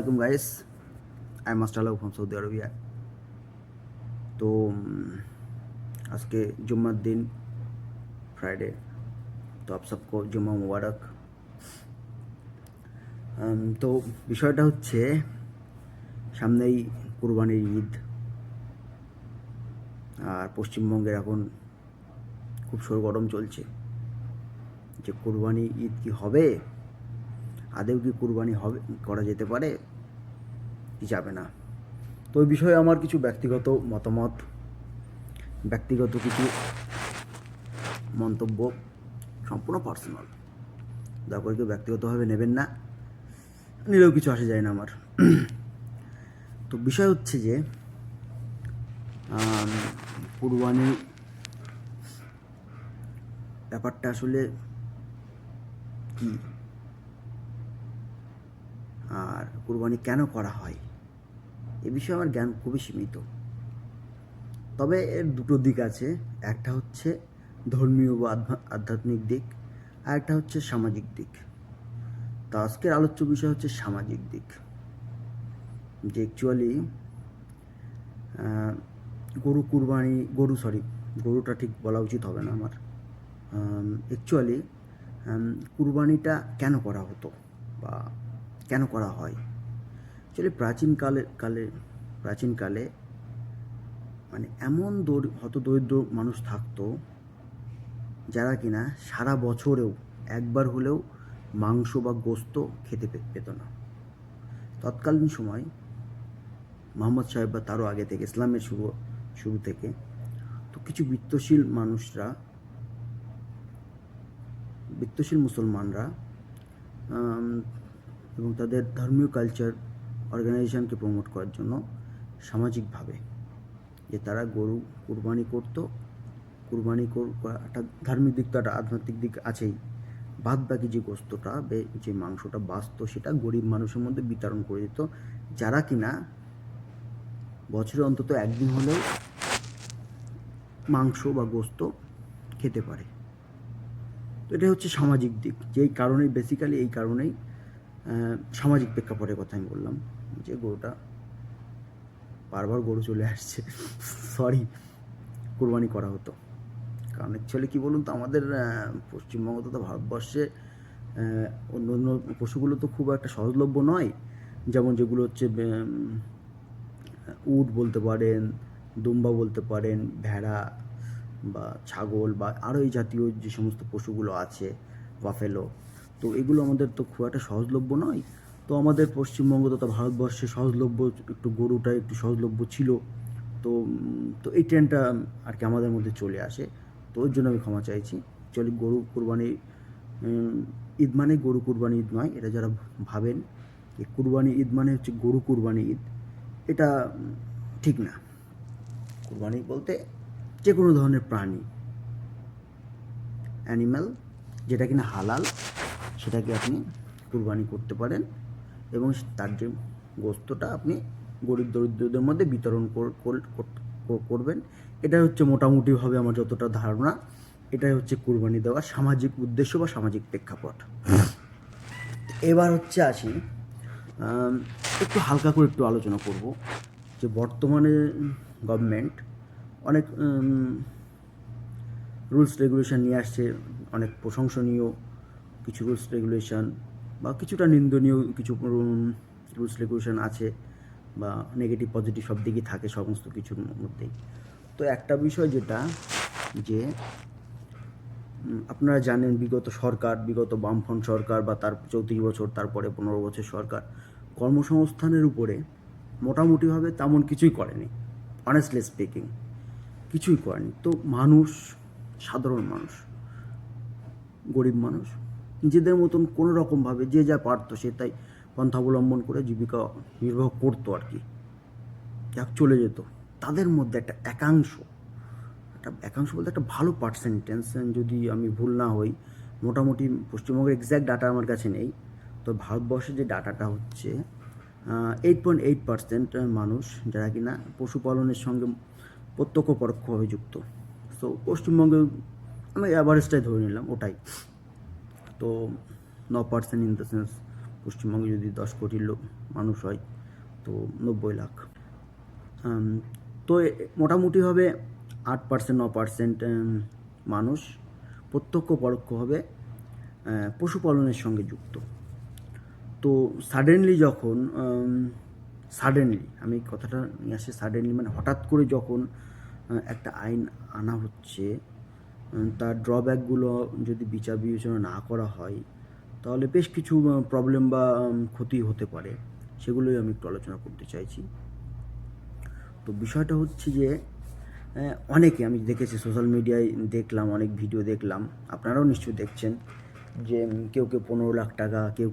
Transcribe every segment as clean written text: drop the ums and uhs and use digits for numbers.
আসসালামাইকুম guys, I am master from Saudi Arabia. तो आज के जुम्मर दिन फ्राइडे, तो आप सबको जुम्मा मुबारक। তো বিষয়টা হচ্ছে সামনেই কুরবানির ঈদ, আর পশ্চিমবঙ্গের এখন খুব সরগরম চলছে যে কুরবানি ঈদ কি হবে, আদেও কি কুরবানি হবে, করা যেতে পারে কি যাবে না। তো ওই বিষয়ে আমার কিছু ব্যক্তিগত মতামত, ব্যক্তিগত কিছু মন্তব্য, সম্পূর্ণ পার্সোনাল, দয়া করে কেউ ব্যক্তিগতভাবে নেবেন না, নিলেও কিছু আসে যায় না আমার। তো বিষয় হচ্ছে যে কুরবানি ব্যাপারটা আসলে কি, আর কুরবানি কেন করা হয় এ বিষয়ে আমার জ্ঞান খুবই সীমিত। তবে এর দুটো দিক আছে, একটা হচ্ছে ধর্মীয় বা আধ্যাত্মিক দিক, আর একটা হচ্ছে সামাজিক দিক। তো আজকের আলোচ্য বিষয় হচ্ছে সামাজিক দিক, যে অ্যাকচুয়ালি গরুটা ঠিক বলা উচিত হবে না আমার। অ্যাকচুয়ালি কুরবানিটা কেন করা হতো বা কেন করা হয়। অ্যাকচুয়ালি প্রাচীনকালে মানে এমন হতদরিদ্র মানুষ থাকতো যারা কিনা সারা বছরেও একবার হলেও মাংস বা গোস্ত খেতে পেত না। তৎকালীন সময় মোহাম্মদ সাহেব বা তারও আগে থেকে, ইসলামের শুরু থেকে, তো কিছু বৃত্তশীল মুসলমানরা এবং তাদের ধর্মীয় কালচার অর্গানাইজেশনকে প্রমোট করার জন্য সামাজিকভাবে যে তারা গরু কুরবানি করতো। একটা ধার্মিক দিক তো একটা আধ্যাত্মিক দিক আছেই, বাদ বাকি যে গোস্তটা যে মাংসটা বাঁচত সেটা গরিব মানুষের মধ্যে বিতরণ করে দিত, যারা কিনা বছরে অন্তত একদিন হলেও মাংস বা গোস্ত খেতে পারে। তো এটা হচ্ছে সামাজিক দিক, যেই কারণেই বেসিক্যালি এই কারণেই সামাজিক প্রেক্ষাপটের কথা আমি বললাম যে বারবার গরু চলে আসছে, সরি, কুরবানি করা হতো। কারণ অ্যাকচুয়ালি কী বলুন তো, আমাদের পশ্চিমবঙ্গ তথা ভারতবর্ষে অন্য অন্য পশুগুলো তো খুব একটা সহজলভ্য নয়। যেমন যেগুলো হচ্ছে উট বলতে পারেন, দুম্বা বলতে পারেন, ভেড়া বা ছাগল বা আরও এই জাতীয় যে সমস্ত পশুগুলো আছে, বাফেলো, তো এগুলো আমাদের তো খুব একটা সহজলভ্য নয়। তো আমাদের পশ্চিমবঙ্গ তথা ভারতবর্ষে সহজলভ্য একটু গরুটা একটু সহজলভ্য ছিল। তো তো এই ট্রেন্ডটা আর কি আমাদের মধ্যে চলে আসে। তো ওই জন্য আমি ক্ষমা চাইছি। অ্যাকচুয়ালি গরু কুরবানি ঈদ মানে গরু কুরবানি ঈদ নয়। এটা যারা ভাবেন যে কুরবানি ঈদ মানে হচ্ছে গরু কুরবানি ঈদ, এটা ঠিক না। কুরবানি বলতে যে কোনো ধরনের প্রাণী, অ্যানিম্যাল যেটা কিনা হালাল, সেটাকে আপনি কুরবানি করতে পারেন এবং তার যে গোস্তটা আপনি গরিব দরিদ্রদের মধ্যে বিতরণ করবেন। এটা হচ্ছে মোটামুটিভাবে আমার যতটা ধারণা, এটাই হচ্ছে কুরবানি দেওয়ার সামাজিক উদ্দেশ্য বা সামাজিক প্রেক্ষাপট। এবার হচ্ছে আসি, একটু হালকা করে একটু আলোচনা করব যে বর্তমানে গভর্নমেন্ট অনেক রুলস রেগুলেশন নিয়ে আসছে, অনেক প্রশংসনীয় কিছু রুলস রেগুলেশন বা কিছুটা নিন্দনীয় কিছু রুলস রেগুলেশন আছে, বা নেগেটিভ পজিটিভ সব দিকই থাকে সমস্ত কিছুর মধ্যেই। তো একটা বিষয় যেটা, যে আপনারা জানেন বিগত বামফ্রন্ট সরকার বা তার 34 বছর, তারপরে 15 বছর সরকার কর্মসংস্থানের উপরে মোটামুটিভাবে তেমন কিছুই করেনি, অনেস্টলি স্পিকিং কিছুই করেনি। তো সাধারণ মানুষ, গরিব মানুষ নিজেদের মতন কোনো রকমভাবে যে যা পারতো সে তাই পন্থা অবলম্বন করে জীবিকা নির্বাহ করতো আর কি, যাক চলে যেত। তাদের মধ্যে একটা একাংশ বলতে একটা ভালো পার্সেন্টেজ, যদি আমি ভুল না হই, মোটামুটি পশ্চিমবঙ্গের এক্স্যাক্ট ডাটা আমার কাছে নেই, তো ভারতবর্ষের যে ডাটাটা হচ্ছে 8.8% মানুষ যারা কিনা পশুপালনের সঙ্গে প্রত্যক্ষ পরোক্ষভাবে যুক্ত। তো পশ্চিমবঙ্গে আমি অ্যাভারেজটাই ধরে নিলাম ওটাই। তো 9% ইন দ্য সেন্স পশ্চিমবঙ্গে যদি 10 কোটি মানুষ হয় তো 90 লাখ। তো মোটামুটিভাবে 8% 9% মানুষ প্রত্যক্ষ পরোক্ষভাবে পশুপালনের সঙ্গে যুক্ত। তো সাডেনলি যখন সাডেনলি আমি কথাটা নিয়ে আসি, সাডেনলি মানে হঠাৎ করে যখন একটা আইন আনা হচ্ছে, তার ড্রব্যাকগুলো যদি বিচার বিবেচনা না করা হয় তাহলে বেশ কিছু প্রবলেম বা ক্ষতি হতে পারে, সেগুলোই আমি একটু আলোচনা করতে চাইছি। তো বিষয়টা হচ্ছে যে অনেকে আমি দেখেছি সোশ্যাল মিডিয়ায় দেখলাম, অনেক ভিডিও দেখলাম, আপনারাও নিশ্চয়ই দেখছেন যে কেউ 15 লাখ টাকা, কেউ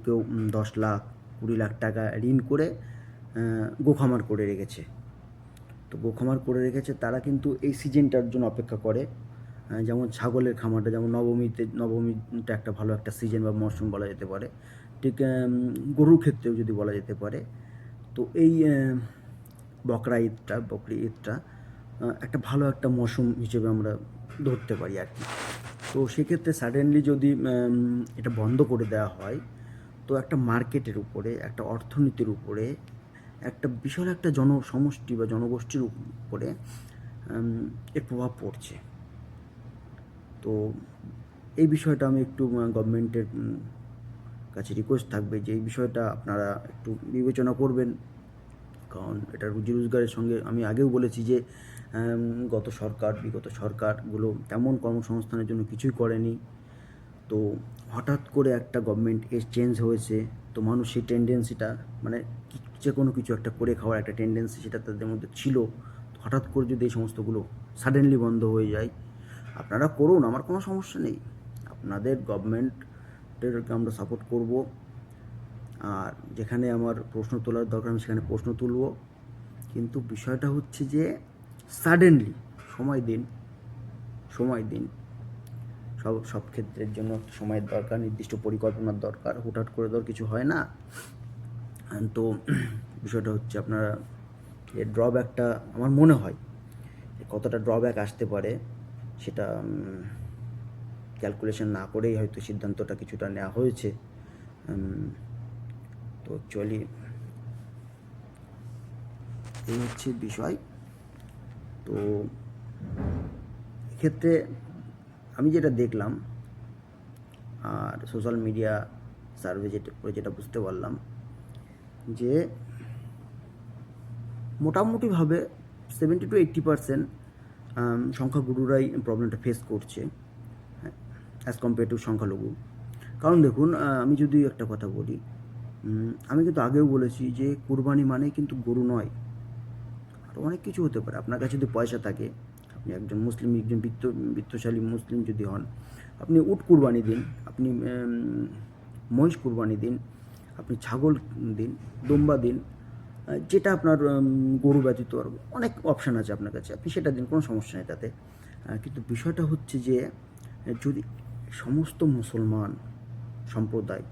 10 লাখ 20 লাখ টাকা ঋণ করে গোখামার করে রেখেছে। তো গোখামার করে রেখেছে তারা কিন্তু এই সিজনটার জন্য অপেক্ষা করে। যেমন ছাগলের খামারটা, যেমন নবমীটা একটা ভালো একটা সিজন বা মরশুম বলা যেতে পারে, ঠিক গরুর ক্ষেত্রেও যদি বলা যেতে পারে। তো এই বকরি ঈদটা একটা ভালো একটা মৌসুম হিসেবে আমরা ধরতে পারি আর কি। তো সেক্ষেত্রে সাডেনলি যদি এটা বন্ধ করে দেওয়া হয় তো একটা মার্কেটের উপরে, একটা অর্থনীতির উপরে, একটা বিশাল একটা জনসমষ্টি বা জনগোষ্ঠীর উপরে এর প্রভাব পড়ছে। তো এই বিষয়টা আমি একটু গভর্নমেন্টের কাছে রিকোয়েস্ট থাকবে যে এই বিষয়টা আপনারা একটু বিবেচনা করবেন, কারণ এটা রুজি রোজগারের সঙ্গে আমি আগেও বলেছি যে বিগত সরকারগুলো তেমন কর্মসংস্থানের জন্য কিছুই করেনি। তো হঠাৎ করে একটা গভর্নমেন্ট চেঞ্জ হয়েছে, তো মানুষ সেই টেন্ডেন্সিটা মানে যে কোনো কিছু একটা করে খাওয়ার একটা টেন্ডেন্সি সেটা তাদের মধ্যে ছিল। হঠাৎ করে যদি এই সমস্তগুলো সাডেনলি বন্ধ হয়ে যায়, আপনারা করুন, আমার কোনো সমস্যা নেই, আপনাদের গভর্নমেন্টেরকে আমরা সাপোর্ট করব। আর যেখানে আমার প্রশ্ন তোলার দরকার আমি সেখানে প্রশ্ন তুলব, কিন্তু বিষয়টা হচ্ছে যে সাডেনলি সময় দিন। সব ক্ষেত্রের জন্য সময়ের দরকার, নির্দিষ্ট পরিকল্পনার দরকার, হুটহাট করে তো কিছু হয় না। তো বিষয়টা হচ্ছে আপনারা এর ড্রব্যাকটা আমার মনে হয় কতটা ড্রব্যাক আসতে পারে সেটা ক্যালকুলেশন না করেই হয়তো সিদ্ধান্তটা কিছুটা নেওয়া হয়েছে। তো অ্যাকচুয়ালি এই হচ্ছে বিষয়। তো এক্ষেত্রে আমি যেটা দেখলাম আর সোশ্যাল মিডিয়া সার্ভে যেটা বুঝতে পারলাম যে মোটামুটিভাবে 70 to 80% সংখ্যাগুরুরাই প্রবলেমটা ফেস করছে অ্যাজ কম্পেয়ার টু সংখ্যালঘু। কারণ দেখুন, আমি যদি একটা কথা বলি, আমি কিন্তু আগেও বলেছি যে কুরবানি মানে কিন্তু গরু নয়, আরও অনেক কিছু হতে পারে। আপনার কাছে যদি পয়সা থাকে, আপনি একজন বিত্তশালী মুসলিম যদি হন, আপনি উট কুরবানি দিন, আপনি মহিষ কুরবানি দিন, আপনি ছাগল দিন, দুম্বা দিন, যেটা আপনার গরু ব্যতীত আর অনেক অপশান আছে আপনার কাছে, আপনি সেটা দিন, কোনো সমস্যা নেই তাতে। কিন্তু বিষয়টা হচ্ছে যে যদি সমস্ত মুসলমান সম্প্রদায়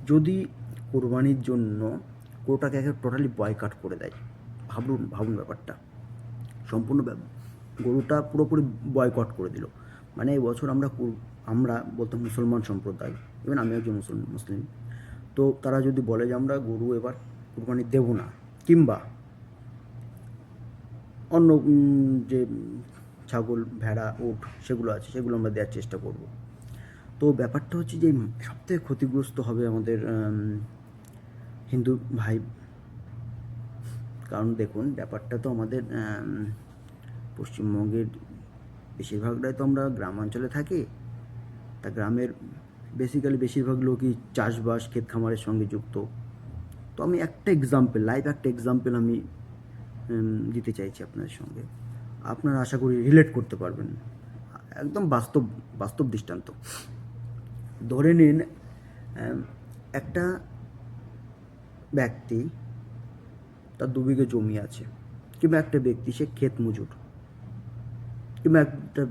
যদি কোরবানির জন্য গরুটাকে টোটালি বয়কট করে দেয়, ভাবুন ব্যাপারটা, সম্পূর্ণ গরুটা পুরোপুরি বয়কট করে দিল, মানে এবছর আমরা বলতে মুসলমান সম্প্রদায়, ইভেন আমি একজন মুসলিম, তো তারা যদি বলে যে আমরা গরু এবার কুরবানি দেব না, কিংবা অন্য যে ছাগল, ভেড়া, উট সেগুলো আছে সেগুলো আমরা দেওয়ার চেষ্টা করব। তো ব্যাপারটা হচ্ছে যে সবথেকে ক্ষতিগ্রস্ত হবে আমাদের হিন্দু ভাই। কারণ দেখুন, ব্যাপারটা তো আমাদের পশ্চিমবঙ্গের বেশিরভাগটাই তো আমরা গ্রামাঞ্চলে থাকি, তা গ্রামের বেশিরভাগ লোকই চাষবাস, ক্ষেত খামারের সঙ্গে যুক্ত। তো আমি লাইভ একটা এক্সাম্পল আমি দিতে চাইছি আপনাদের সঙ্গে, আপনারা আশা করি রিলেট করতে পারবেন, একদম বাস্তব দৃষ্টান্ত। ধরে নিন একটা ব্যক্তি, তার 2 বিঘে জমি আছে, কিংবা একটা ব্যক্তি সে ক্ষেত মজুর, কিংবা একটা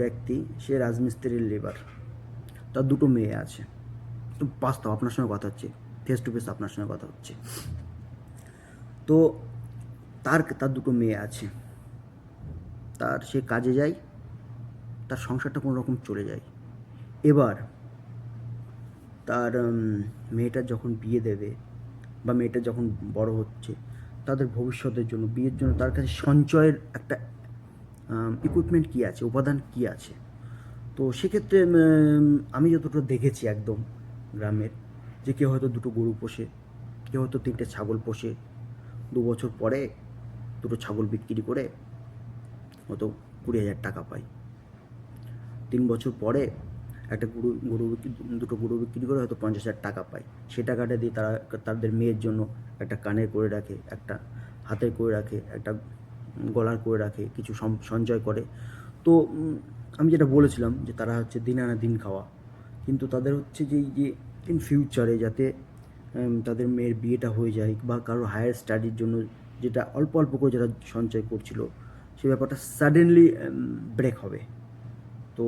ব্যক্তি সে রাজমিস্ত্রির লেবার, তার 2টো মেয়ে আছে। তো বাস্তব আপনার সঙ্গে কথা হচ্ছে, ফেস টু ফেস আপনার সঙ্গে কথা হচ্ছে। তো তার 2টো মেয়ে আছে, সে কাজে যায়, তার সংসারটা কোনো রকম চলে যায়। এবার তার মেয়েটার যখন বিয়ে দেবে বা মেয়েটা যখন বড় হচ্ছে, তাদের ভবিষ্যতের জন্য, বিয়ের জন্য তার কাছে সঞ্চয়ের একটা ইকুইপমেন্ট কী আছে, উপাদান কী আছে। তো সেক্ষেত্রে আমি যতটা দেখেছি একদম গ্রামের, যে কেউ হয়তো দুটো গরু পোষে, কেউ হয়তো তিনটে ছাগল পোষে, 2 বছর পরে দুটো ছাগল বিক্রি করে হয়তো 20,000 টাকা পায়। 3 বছর পরে একটা দুটো গরু বিক্রি করে হয়তো 50,000 টাকা পায়। সেই টাকাটা দিয়ে তারা তাদের মেয়ের জন্য একটা কানের করে রাখে, একটা হাতের করে রাখে, একটা গলার করে রাখে, কিছু সঞ্চয় করে। তো আমি যেটা বলেছিলাম যে তারা হচ্ছে দিন আনা দিন খাওয়া, কিন্তু তাদের হচ্ছে যে এই যে ইন ফিউচারে যাতে তাদের মেয়ের বিয়েটা হয়ে যায় বা কারোর হায়ার স্টাডির জন্য যেটা অল্প অল্প করে যারা সঞ্চয় করছিল, সেই ব্যাপারটা সাডেনলি ব্রেক হবে। তো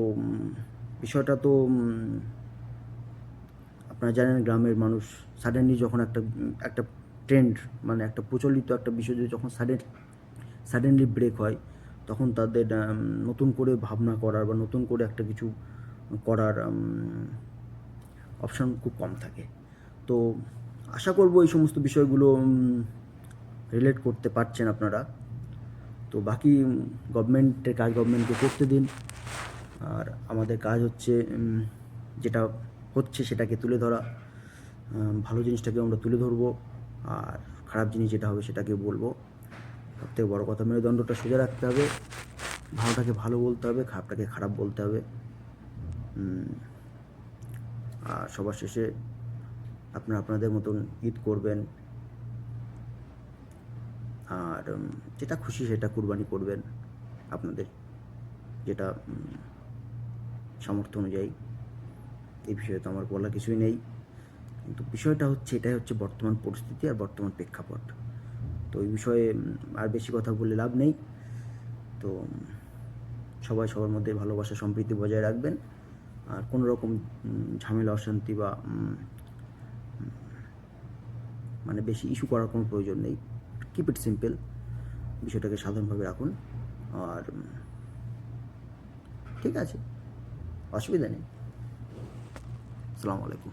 বিষয়টা তো আপনারা জানেন, গ্রামের মানুষ সাডেনলি যখন একটা ট্রেন্ড, মানে একটা প্রচলিত একটা বিষয় যদি যখন সাডেনলি ব্রেক হয়, তখন তাদের নতুন করে ভাবনা করার বা নতুন করে একটা কিছু করার অপশান খুব কম থাকে। তো আশা করব এই সমস্ত বিষয়গুলো রিলেট করতে পারছেন আপনারা। তো বাকি গভর্নমেন্টের কাজ গভর্নমেন্টকে করতে দিন, আর আমাদের কাজ হচ্ছে যেটা হচ্ছে সেটাকে তুলে ধরা। ভালো জিনিসটাকে আমরা তুলে ধরবো, আর খারাপ জিনিস যেটা হবে সেটাকে বলবো। সবথেকে বড় কথা, মেরুদণ্ডটা সোজা রাখতে হবে, ভালোটাকে ভালো বলতে হবে, খারাপটাকে খারাপ বলতে হবে। আর সবার শেষে আপনারা আপনাদের মতন ঈদ করবেন, আর যেটা খুশি সেটা কুরবানি করবেন আপনাদের যেটা সামর্থ্য অনুযায়ী। এই বিষয়ে তো আমার বলার কিছুই নেই, কিন্তু বিষয়টা হচ্ছে এটাই হচ্ছে বর্তমান পরিস্থিতি আর বর্তমান প্রেক্ষাপট। তো এই বিষয়ে আর বেশি কথা বলে লাভ নেই। তো সবাই সবার মধ্যে ভালোবাসা সম্প্রীতি বজায় রাখবেন, আর কোনো রকম ঝামেলা অশান্তি বা মানে বেশি ইস্যু করার কোনো প্রয়োজন নেই। কিপ ইট সিম্পল, বিষয়টাকে সাধারণভাবে রাখুন, আর ঠিক আছে, অসুবিধা নেই। আসসালামু আলাইকুম।